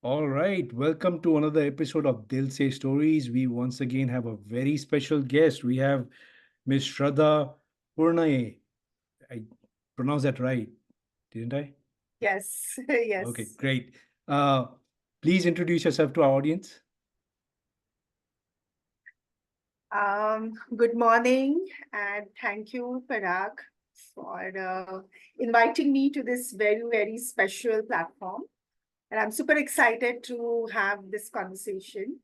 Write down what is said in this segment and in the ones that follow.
All right, welcome to another episode of DilSe Stories. We once again have a very special guest. We have Miss Shraddha Purnaye. I pronounced that right, didn't I? Yes, Okay, yes. great. Uh, Please introduce yourself to our audience. Good morning, and thank you, Parag, for inviting me to this very, very special platform. And I'm super excited to have this conversation.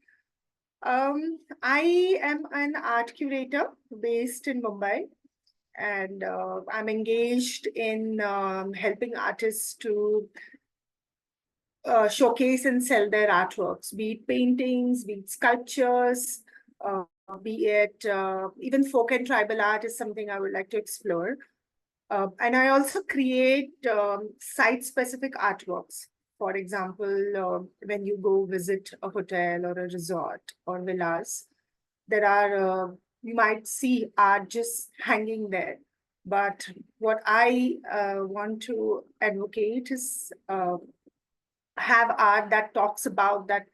I am an art curator based in Mumbai, and I'm engaged in helping artists to showcase and sell their artworks, be it paintings, be it sculptures, be it even folk and tribal art is something I would like to explore. And I also create site-specific artworks. For example, when you go visit a hotel or a resort or villas, there are, you might see art just hanging there. But what I want to advocate is have art that talks about that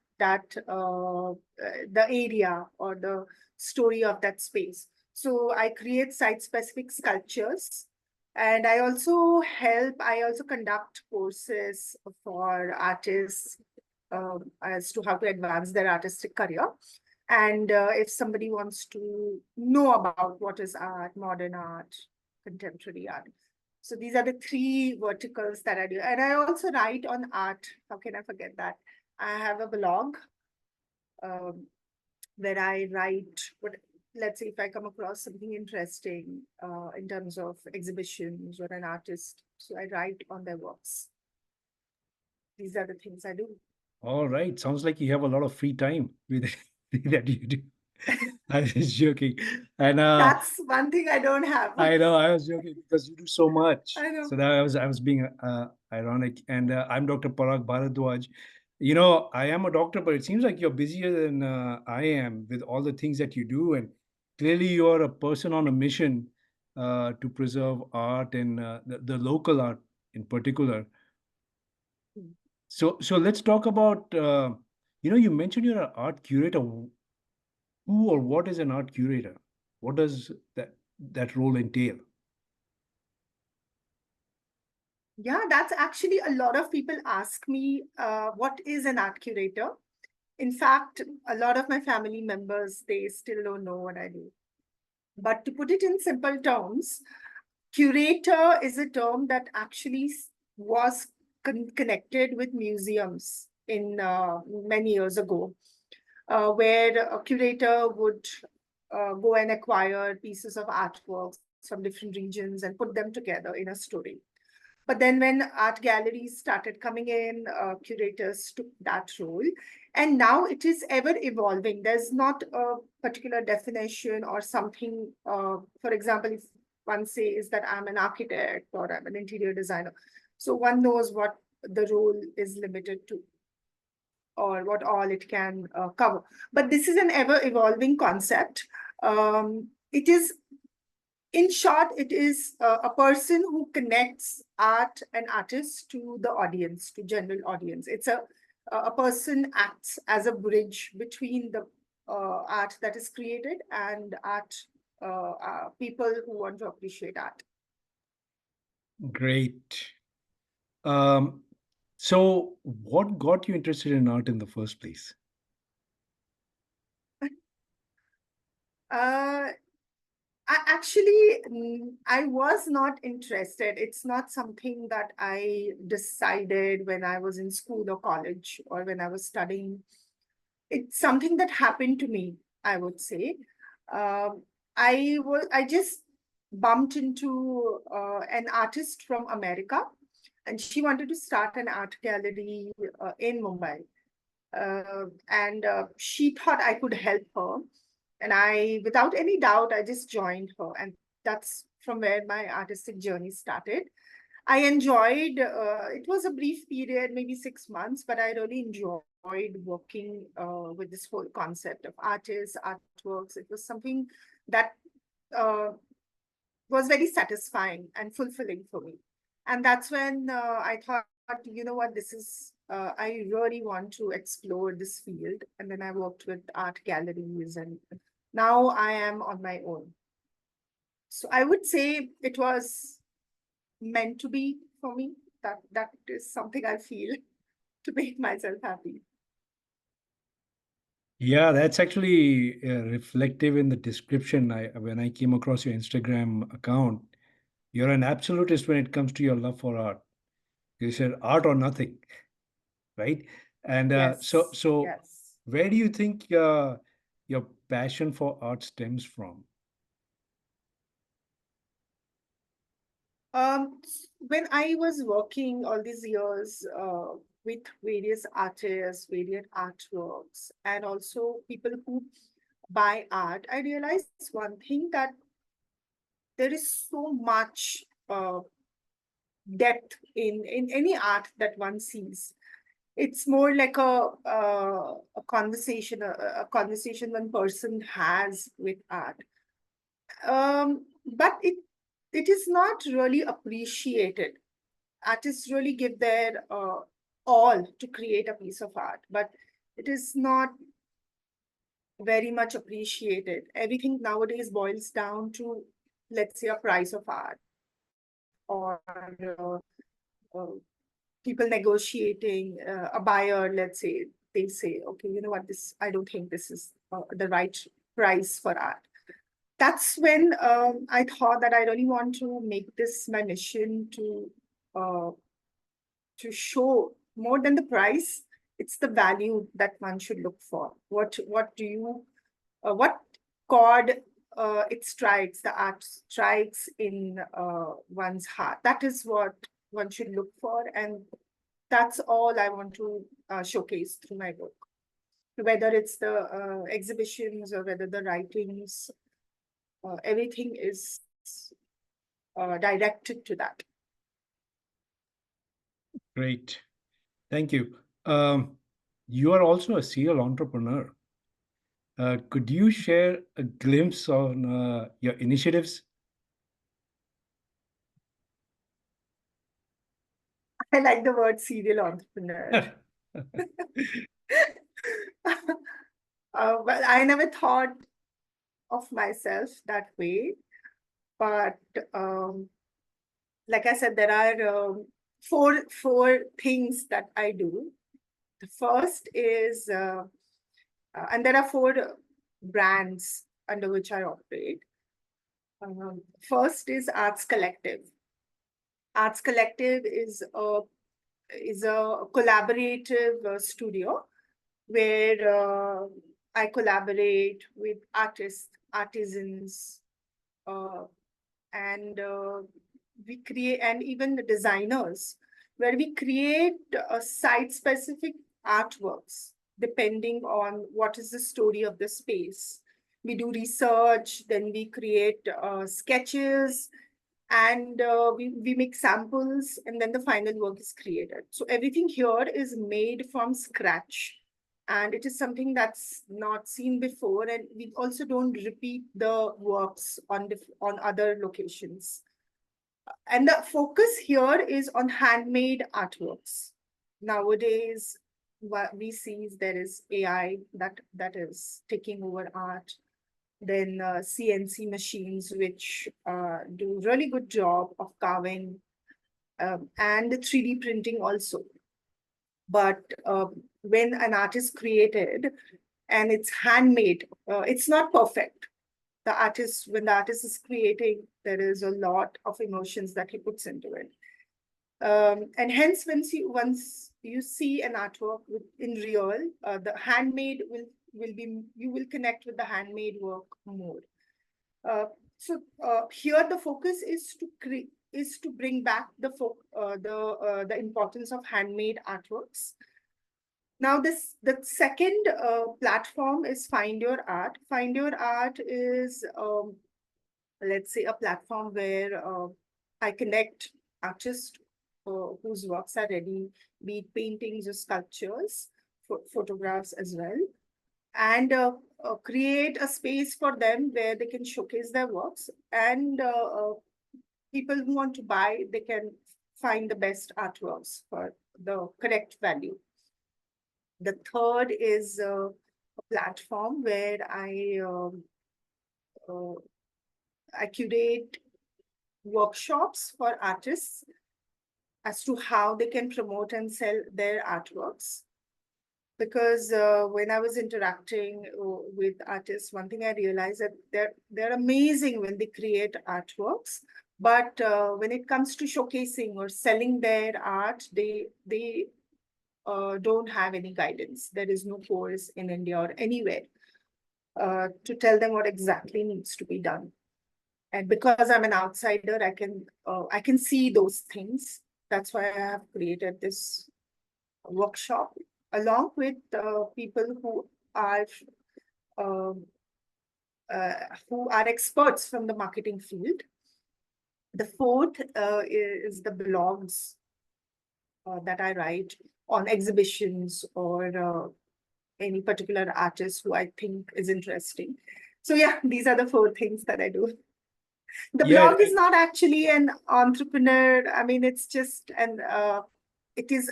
the area or the story of that space. So I create site specific sculptures, and I also conduct courses for artists as to how to advance their artistic career. And if somebody wants to know about what is art, modern art, contemporary art, so these are the three verticals that I do. And I also write on art. How can I forget that? I have a blog um, where I write, what, let's say if I come across something interesting in terms of exhibitions or an artist, so I write on their works. These are the things I do. All right, sounds like you have a lot of free time with that you do. I was joking. And That's one thing I don't have. I know I was joking because you do so much. I know. So that I was being ironic. And I'm Dr. Parag Bharadwaj. You know, I am a doctor, but it seems like you're busier than I am with all the things that you do. And clearly, you're a person on a mission to preserve art and the local art in particular. So let's talk about. You mentioned you're an art curator. Who or what is an art curator? What does that role entail? Yeah, that's actually a lot of people ask me what is an art curator. In fact, a lot of my family members, they still don't know what I do. But to put it in simple terms, curator is a term that actually was connected with museums in many years ago, where a curator would go and acquire pieces of artworks from different regions and put them together in a story. But then when art galleries started coming in, curators took that role. And now it is ever evolving. There's not a particular definition or something. For example, if one says that I'm an architect or I'm an interior designer, so one knows what the role is limited to or what all it can cover. But this is an ever evolving concept. It is in short, it is a person who connects art and artists to the audience, to general audience. It's a person acts as a bridge between the art that is created and art people who want to appreciate art. Great. Um, so what got you interested in art in the first place? Uh, I was not interested. It's not something that I decided when I was in school or college or when I was studying. It's something that happened to me, I would say. Um, I just bumped into an artist from America, and she wanted to start an art gallery in Mumbai. And she thought I could help her. And I, without any doubt, I just joined her. And that's from where my artistic journey started. I enjoyed, it was a brief period, maybe 6 months, but I really enjoyed working with this whole concept of artists, artworks. It was something that uh, was very satisfying and fulfilling for me. And that's when I thought you know what, this is, I really want to explore this field. And then I worked with art galleries, and now I am on my own. So I would say it was meant to be for me. That is something I feel to make myself happy. Yeah, that's actually reflective in the description. When I came across your Instagram account, you're an absolutist when it comes to your love for art. You said art or nothing, right? And so, Yes, so yes. where do you think your passion for art stems from? When I was working all these years with various artists, various artworks, and also people who buy art, I realized one thing, that there is so much depth in any art that one sees. It's more like a conversation, a conversation one person has with art. But it is not really appreciated. Artists really give their all to create a piece of art, but it is not very much appreciated. Everything nowadays boils down to, let's say, a price of art, or people negotiating, a buyer, let's say, they say, okay, you know what, this, I don't think this is the right price for art. That's when I thought that I really want to make this my mission uh, to show more than the price. It's the value that one should look for. What do you what chord it strikes, the art strikes in one's heart. That is what one should look for, and that's all I want to showcase through my work. Whether it's the exhibitions or whether the writings, everything is directed to that. Great. Thank you. You are also a serial entrepreneur. Could you share a glimpse on your initiatives? I like the word serial entrepreneur. Well, I never thought of myself that way, but like I said, there are four things that I do. The first is, and there are four brands under which I operate. First is Arts Collective. Arts Collective is a collaborative studio where I collaborate with artists, artisans, uh, and we create, and even the designers, where we create site-specific artworks depending on what is the story of the space. We do research, then we create sketches, and we make samples, and then the final work is created. So everything here is made from scratch, and it is something that's not seen before, and we also don't repeat the works on other locations. And the focus here is on handmade artworks. Nowadays, what we see is there is AI that is taking over art, then CNC machines, which do really good job of carving, and 3D printing also. But when an art is created and it's handmade, it's not perfect. When the artist is creating, there is a lot of emotions that he puts into it. And hence, once you see an artwork in real, the handmade will be, you will connect with the handmade work more. So here the focus is to bring back the importance of handmade artworks. Now, the second platform is Find Your Art. Find Your Art is, let's say, a platform where I connect artists whose works are ready, be it paintings or sculptures, photographs as well, and create a space for them where they can showcase their works, and people who want to buy, they can find the best artworks for the correct value. The third is a platform where uh, I curate workshops for artists as to how they can promote and sell their artworks. Because when I was interacting with artists, one thing I realized that they're amazing when they create artworks, but when it comes to showcasing or selling their art, they don't have any guidance. There is no course in India or anywhere to tell them what exactly needs to be done. And because I'm an outsider, I can see those things. That's why I have created this workshop along with people are um, who are experts from the marketing field. The fourth is the blogs that I write on exhibitions or any particular artist who I think is interesting. So yeah, these are the four things that I do. The Yeah, blog is not actually an entrepreneur. I mean, it's just it is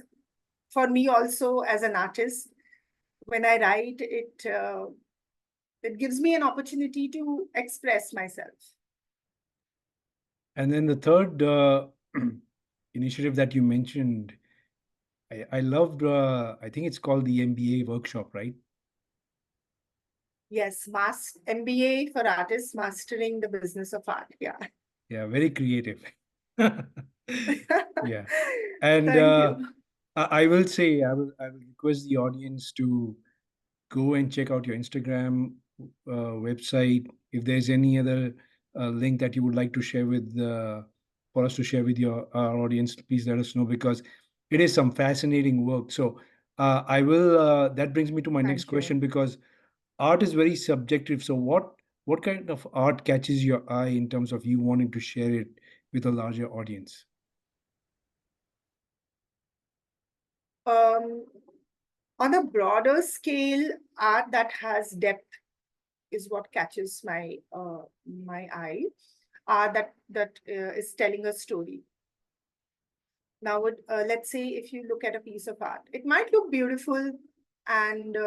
for me also as an artist. When I write, it gives me an opportunity to express myself. and then the third initiative that you mentioned, I loved. I think it's called the MBA workshop, right? Yes, MBA for artists, mastering the business of art. Yeah. Yeah, very creative. Yeah, and Thank you. I will say I will request the audience to go and check out your Instagram website. If there's any other link that you would like to share with for us to share with your our audience, please let us know because it is some fascinating work. So I will. That brings me to my next Thank you. question because art is very subjective. So what kind of art catches your eye in terms of you wanting to share it with a larger audience? Um, on a broader scale, art that has depth is what catches my eye. Art that is telling a story. Now, let's say if you look at a piece of art, it might look beautiful and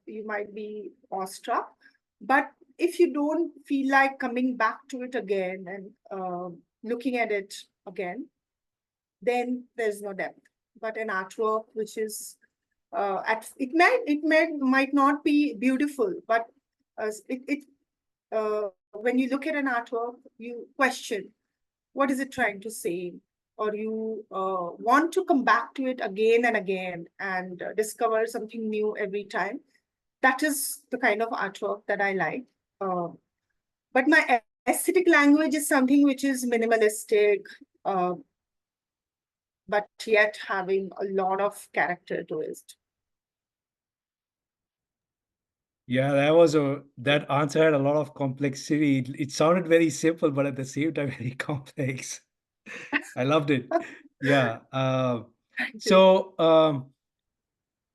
you might be awestruck, but if you don't feel like coming back to it again and looking at it again, then there's no depth. But an artwork which is might not be beautiful, but when you look at an artwork, you question what is it trying to say, or you want to come back to it again and again and discover something new every time. That is the kind of artwork that I like. But my aesthetic language is something which is minimalistic, uh, but yet having a lot of character to it. Yeah, that answer had a lot of complexity. It sounded very simple, but at the same time very complex. I loved it. Yeah. Thank you. So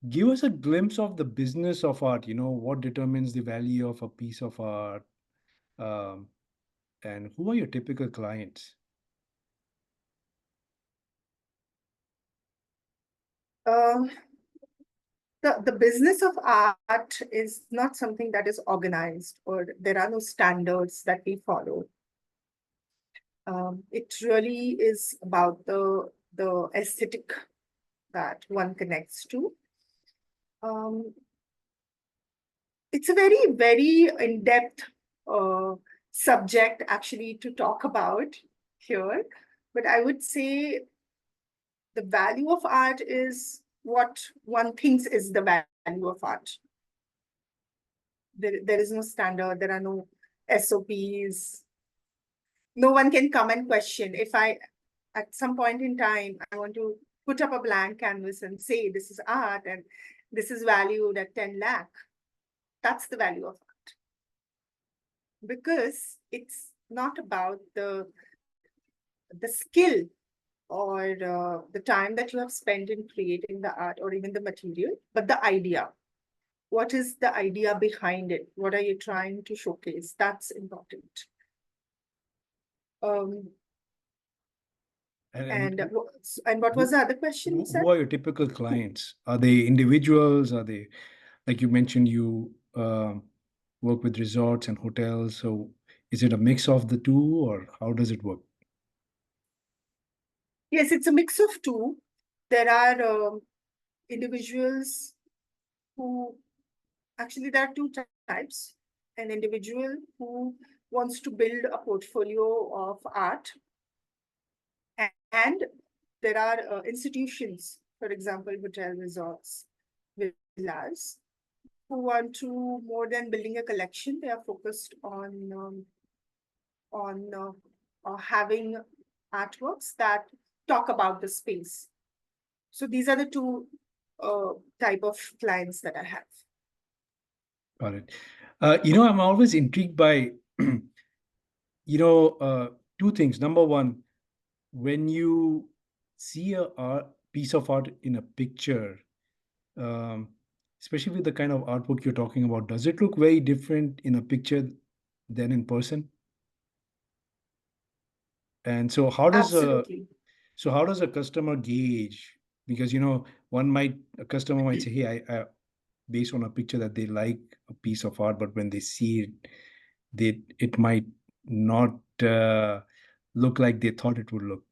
give us a glimpse of the business of art. You know, what determines the value of a piece of art, um, and who are your typical clients? Um, the business of art is not something that is organized, or there are no standards that we follow. It really is about the aesthetic that one connects to. Um, it's a very in-depth uh, subject actually to talk about here, but I would say the value of art is what one thinks is the value of art. There is no standard, there are no SOPs. No one can come and question. If I, at some point in time, I want to put up a blank canvas and say, this is art and this is valued at 10 lakh, that's the value of art. Because it's not about the skill or the time that you have spent in creating the art or even the material, but the idea. What is the idea behind it? What are you trying to showcase? That's important. Um, And and what was who, the other question you said? who are your typical clients? Are they individuals? Are they, like you mentioned, you work with resorts and hotels? So is it a mix of the two, or how does it work? Yes, it's a mix of two. There are individuals who actually there are two types. An individual who wants to build a portfolio of art, and there are institutions, for example, hotel resorts, villas, who want to, more than building a collection, they are focused on having artworks that talk about the space. So these are the two type of clients that I have. Got it. I'm always intrigued by, you know, two things. Number one, when you see a piece of art in a picture, um, especially with the kind of artwork you're talking about, does it look very different in a picture than in person? And so Absolutely. how does a customer gauge? Because a customer might say, "Hey, I based on a picture that they like a piece of art," but when they see it, it might not look like they thought it would look.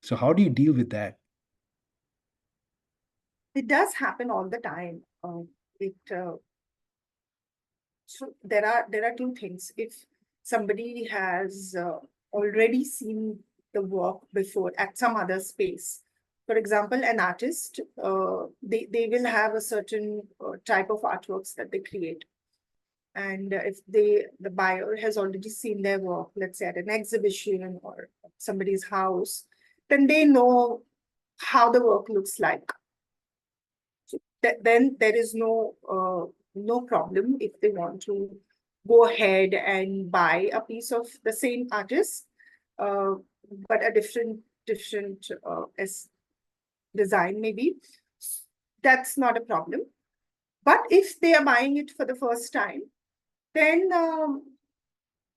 So how do you deal with that? It does happen all the time. It So there are two things. If somebody has already seen the work before at some other space, for example, an artist, they will have a certain type of artworks that they create. And if the buyer has already seen their work, let's say at an exhibition or somebody's house, then they know how the work looks like. So then there is no problem if they want to go ahead and buy a piece of the same artist, uh, but a different as design maybe. That's not a problem. But if they are buying it for the first time, then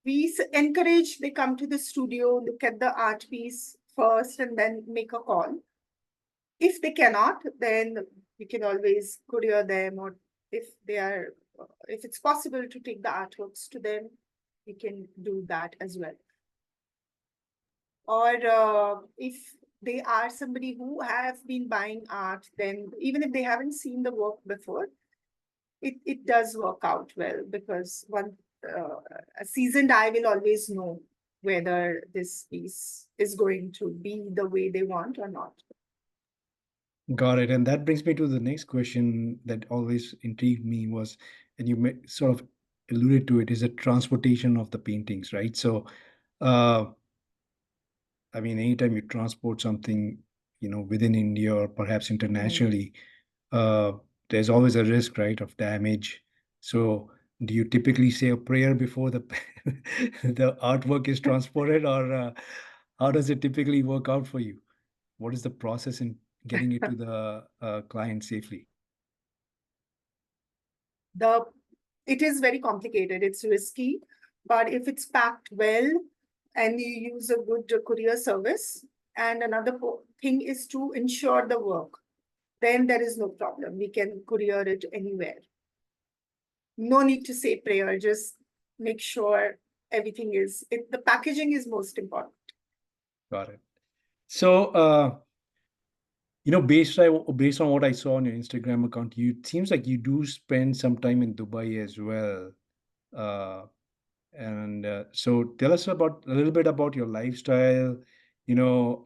we encourage they come to the studio, look at the art piece first, and then make a call. If they cannot, then we can always courier them, or if it's possible to take the artworks to them, we can do that as well. Or if they are somebody who have been buying art, then even if they haven't seen the work before, it does work out well, because a seasoned eye will always know whether this piece is going to be the way they want or not. Got it. And that brings me to the next question that always intrigued me was, and you sort of alluded to it, is the transportation of the paintings, right? So, uh, I mean, anytime you transport something, within India or perhaps Mm. internationally, uh, there's always a risk, right, of damage. So, do you typically say a prayer before the the artwork is transported, or how does it typically work out for you? What is the process in getting it to the client safely? The it is very complicated. It's risky, but if it's packed well and you use a good courier service, and another thing is to ensure the work, then there is no problem. We can courier it anywhere. No need to say prayer. Just make sure everything is. The packaging is most important. Got it. So, based on what I saw on your Instagram account, it seems like you do spend some time in Dubai as well. Uh, and so, tell us about a little bit about your lifestyle. You know,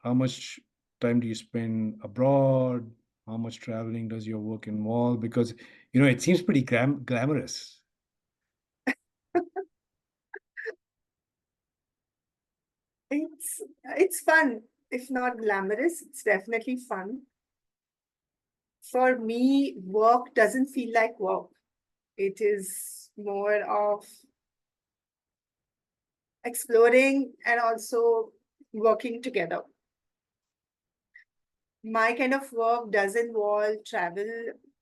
how much time do you spend abroad? How much traveling does your work involve? Because it seems pretty glamorous. It's fun. If not glamorous, it's definitely fun. For me, work doesn't feel like work. It is more of exploring and also working together. My kind of work does involve travel,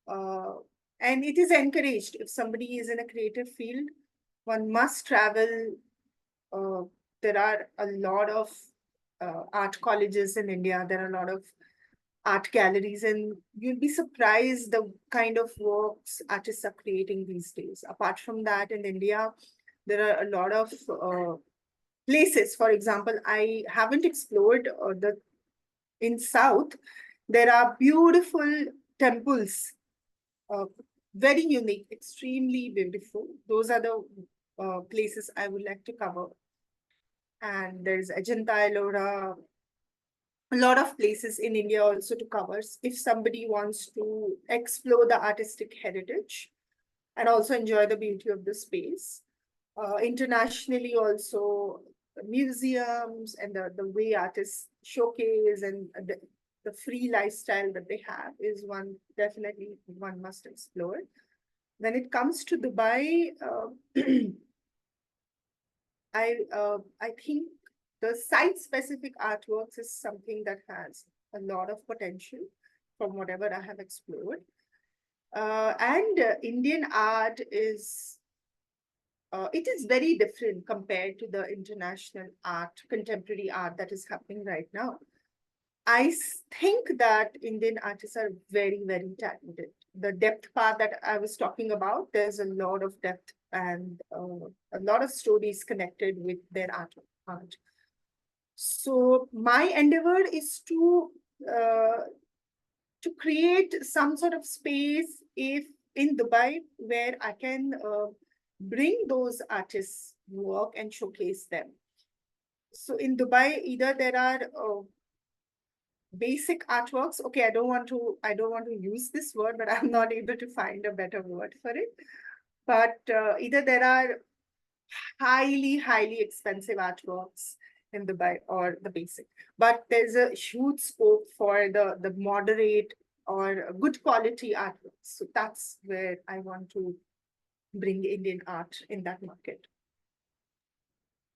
uh, and it is encouraged. If somebody is in a creative field, one must travel. Uh, there are a lot of art colleges in India. There are a lot of art galleries, and you'll be surprised the kind of works artists are creating these days. Apart from that, in India, there are a lot of places. For example, I haven't explored the in South. There are beautiful temples, uh, very unique, extremely beautiful. Those are the places I would like to cover. And there's Ajanta, Ellora, a lot of places in India also to cover if somebody wants to explore the artistic heritage and also enjoy the beauty of the space. Internationally also, museums and the way artists showcase and the free lifestyle that they have is one definitely one must explore. When it comes to Dubai, I think the site-specific artworks is something that has a lot of potential from whatever I have explored. And Indian art is, it is very different compared to the international art, contemporary art that is happening right now. I think that Indian artists are very, very talented. The depth part that I was talking about, there's a lot of depth and a lot of stories connected with their art. So my endeavor is uh, to create some sort of space if in Dubai where I can bring those artists' work and showcase them. So in Dubai, either there are basic artworks. Okay, I don't want to use this word, but I'm not able to find a better word for it. But either there are highly expensive artworks in Dubai or the basic. But there's a huge scope for the moderate or good quality artworks. So that's where I want to bring Indian art in that market.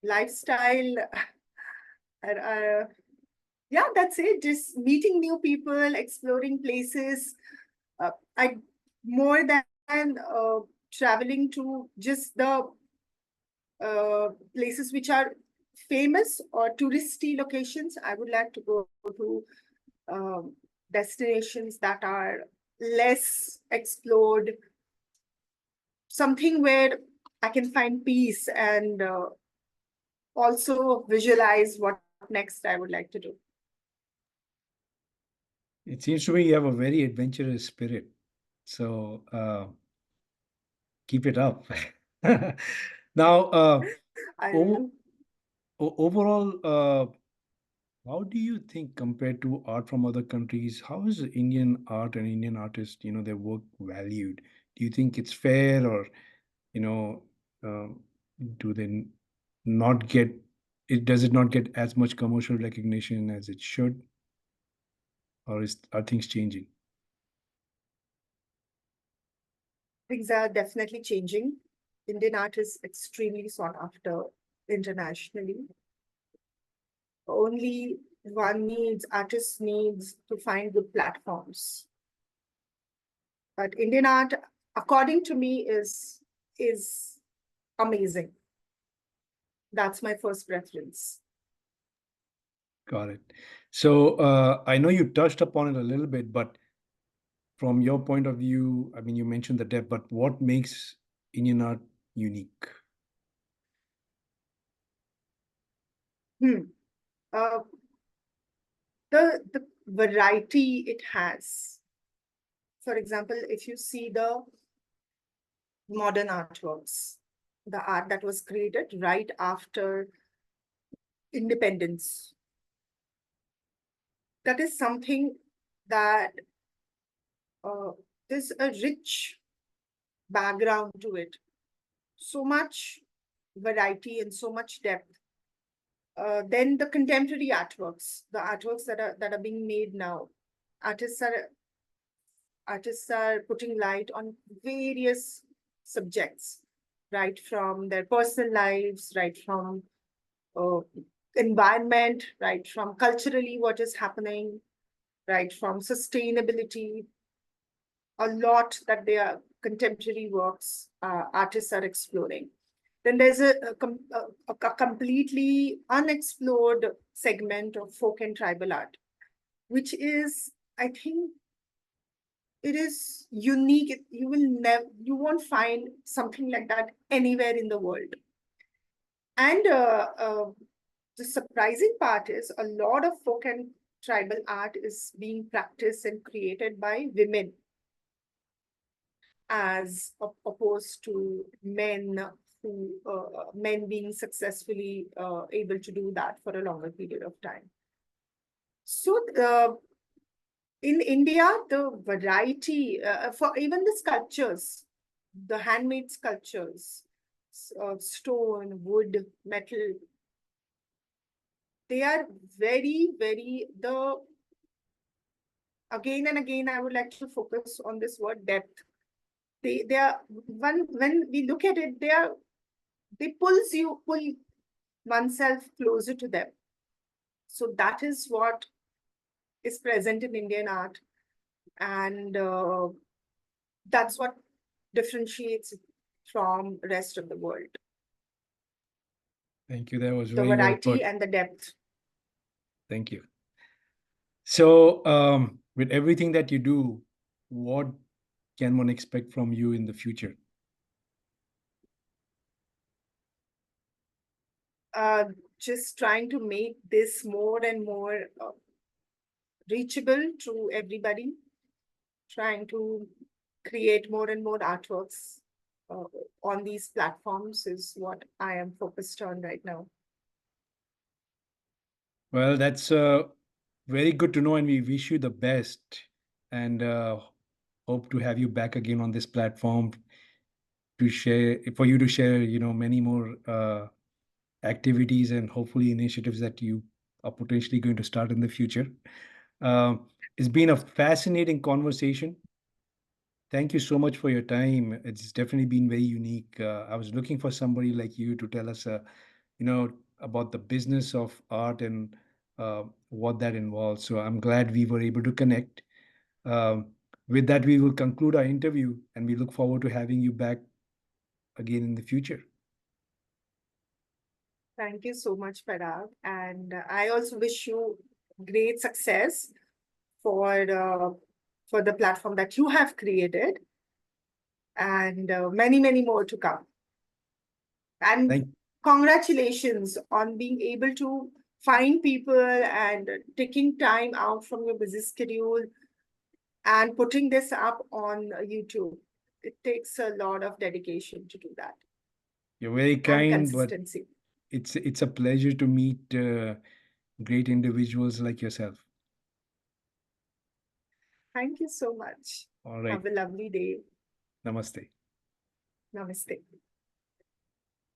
Lifestyle, uh, yeah, that's it. Just meeting new people, exploring places. I more than traveling to just the places which are famous or touristy locations. I would like to go to destinations that are less explored, something where I can find peace and also visualize what next I would like to do. It seems to me you have a very adventurous spirit. So keep it up. Now, I over, will. overall, how do you think compared to art from other countries, how is Indian art and Indian artists, their work valued? Do you think it's fair, or, you know, um, do they not get it? Does it not get as much commercial recognition as it should, or are things changing? Things are definitely changing. Indian art is extremely sought after internationally. Only artists needs to find good platforms. But Indian art, according to me, is amazing. That's my first preference. Got it. So I know you touched upon it a little bit, but from your point of view, I mean, you mentioned the depth, but what makes Indian art unique? Hmm. Uh, the variety it has. For example, if you see the modern artworks, the art that was created right after independence, that is something that uh, there's a rich background to it. So much variety and so much depth. Then the contemporary artworks, the artworks that are being made now, artists are artists are putting light on various subjects, right from their personal lives, right from uh, environment, right from culturally what is happening, right from sustainability. A lot that they are contemporary works artists are exploring. Then there's a completely unexplored segment of folk and tribal art, which is, I think, it is unique. You won't find something like that anywhere in the world. And the surprising part is a lot of folk and tribal art is being practiced and created by women, as opposed to men, who men being successfully able to do that for a longer period of time. So in India, the variety for even the sculptures, the handmade sculptures, stone, wood, metal, they are very, very, again and again, I would like to focus on this word depth. They are, when we look at it, they pull oneself closer to them. So that is what is present in Indian art. And that's what differentiates it from rest of the world. Thank you. That was The very well variety put. and the depth. Thank you. So, with everything that you do, what can one expect from you in the future? Just trying to make this more and more reachable to everybody, trying to create more and more artworks uh, on these platforms is what I am focused on right now. Well, that's very good to know, and we wish you the best. And hope to have you back again on this platform to share, for you to share, many more activities and hopefully initiatives that you are potentially going to start in the future. It's been a fascinating conversation. Thank you so much for your time. It's definitely been very unique. I was looking for somebody like you to tell us, about the business of art and what that involves. So I'm glad we were able to connect. Um, with that, we will conclude our interview, and we look forward to having you back again in the future. Thank you so much, Parag. And I also wish you great success for the platform that you have created, and many, many more to come. And Thank congratulations on being able to find people and taking time out from your busy schedule and putting this up on YouTube. It takes a lot of dedication to do that, You're very and kind, but consistency. it's a pleasure to meet great individuals like yourself. Thank you so much. All right. Have a lovely day. Namaste. Namaste.